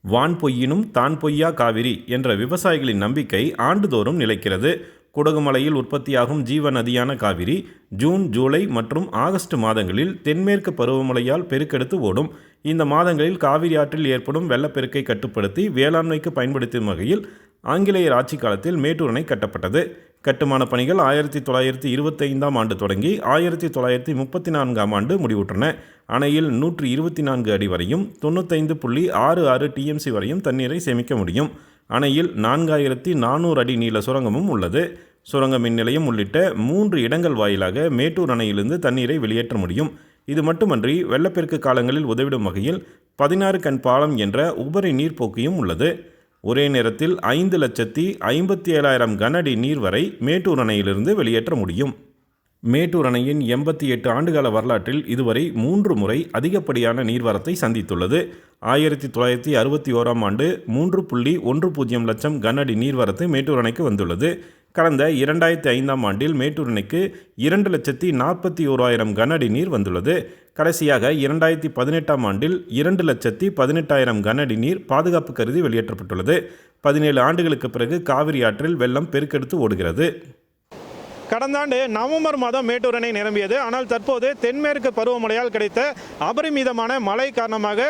வான் பொய்யினும் தான் பொய்யா காவிரி என்ற விவசாயிகளின் நம்பிக்கை ஆண்டுதோறும் நிலைக்கிறது. குடகுமலையில் உற்பத்தியாகும் ஜீவ நதியான காவிரி ஜூன், ஜூலை மற்றும் ஆகஸ்ட் மாதங்களில் தென்மேற்கு பருவமழையால் பெருக்கெடுத்து ஓடும். இந்த மாதங்களில் காவிரி ஆற்றில் ஏற்படும் வெள்ளப்பெருக்கை கட்டுப்படுத்தி வேளாண்மைக்கு பயன்படுத்தும் வகையில் ஆங்கிலேயர் ஆட்சி காலத்தில் மேட்டூர் அணை கட்டப்பட்டது. கட்டுமான பணிகள் 1925ஆம் ஆண்டு தொடங்கி 1934ஆம் ஆண்டு முடிவுற்றன. அணையில் 124 அடி வரையும் 95.66 டிஎம்சி வரையும் தண்ணீரை சேமிக்க முடியும். அணையில் 4400 அடி நீள சுரங்கமும் உள்ளது. சுரங்க மின் நிலையம் உள்ளிட்ட 3 இடங்கள் வாயிலாக மேட்டூர் அணையிலிருந்து தண்ணீரை வெளியேற்ற முடியும். இது மட்டுமன்றி வெள்ளப்பெருக்கு காலங்களில் உதவிடும் வகையில் 16 கண் பாலம் என்ற உபரி நீர்ப்போக்கியும் உள்ளது. ஒரே நேரத்தில் 5,57,000 கன அடி நீர் வரை மேட்டூர் அணையிலிருந்து வெளியேற்ற முடியும். மேட்டூர் அணையின் 88 ஆண்டுகால வரலாற்றில் இதுவரை 3 முறை அதிகப்படியான நீர்வரத்தை சந்தித்துள்ளது. 1961ஆம் ஆண்டு 3.10 லட்சம் கன அடி நீர்வரத்து மேட்டூர் அணைக்கு வந்துள்ளது. கடந்த 2005ஆம் ஆண்டில் மேட்டூர் அணைக்கு 2,41,000 கன அடி நீர் வந்துள்ளது. கடைசியாக 2018ஆம் ஆண்டில் 2,18,000 கன அடி நீர் பாதுகாப்பு கருதி வெளியேற்றப்பட்டுள்ளது. 17 ஆண்டுகளுக்கு பிறகு காவிரி ஆற்றில் வெள்ளம் பெருக்கெடுத்து ஓடுகிறது. கடந்த ஆண்டு நவம்பர் மாதம் மேட்டூர் அணை நிரம்பியது. ஆனால் தற்போது தென்மேற்கு பருவமழையால் கிடைத்த அபரிமிதமான மழை காரணமாக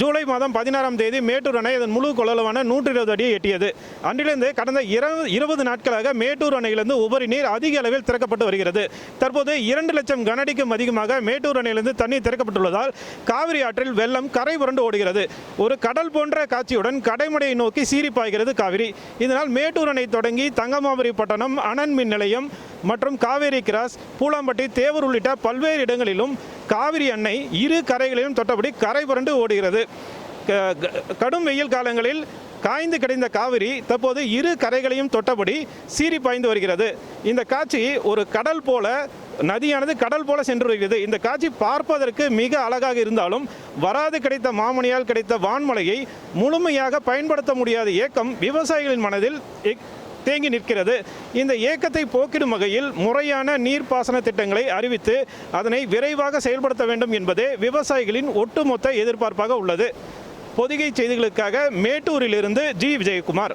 ஜூலை மாதம் 16ஆம் தேதி மேட்டூர் அணை அதன் முழு கொள்ளளவான 120 அடியை எட்டியது. அன்றிலிருந்து கடந்த 20 நாட்களாக மேட்டூர் அணையிலிருந்து உபரி நீர் அதிக அளவில் திறக்கப்பட்டு வருகிறது. தற்போது 2 லட்சம் கன அடிக்கும் அதிகமாக மேட்டூர் அணையிலிருந்து தண்ணீர் திறக்கப்பட்டுள்ளதால் காவிரி ஆற்றில் வெள்ளம் கரை புரண்டு ஓடுகிறது. ஒரு கடல் போன்ற காட்சியுடன் கடைமடையை நோக்கி சீறி பாய்கிறது காவிரி. இதனால் மேட்டூர் அணை தொடங்கி தங்கமாபுரி பட்டணம், அனல் மின் நிலையம் மற்றும் காவேரி கிராஸ், பூலாம்பட்டி, தேவூர் உள்ளிட்ட பல்வேறு இடங்களிலும் காவிரி அணை இரு கரைகளையும் தொட்டபடி கரை புரண்டு ஓடுகிறது. கடும் வெயில் காலங்களில் காய்ந்து கிடைந்த காவிரி தற்போது இரு கரைகளையும் தொட்டபடி சீறி பாய்ந்து வருகிறது. இந்த காட்சி ஒரு கடல் போல, நதியானது கடல் போல சென்று வருகிறது. இந்த காட்சி பார்ப்பதற்கு மிக அழகாக இருந்தாலும் வராது கிடைத்த மாமணியால் கிடைத்த வான்மழையை முழுமையாக பயன்படுத்த முடியாத ஏக்கம் விவசாயிகளின் மனதில் தேங்கி நிற்கிறது. இந்த ஏக்கத்தை போக்கிடும் வகையில் முறையான நீர்ப்பாசன திட்டங்களை அறிவித்து அதனை விரைவாக செயல்படுத்த வேண்டும் என்பதே விவசாயிகளின் ஒட்டுமொத்த எதிர்பார்ப்பாக உள்ளது. பொதிகை செய்திகளுக்காக மேட்டூரிலிருந்து ஜி. விஜயகுமார்.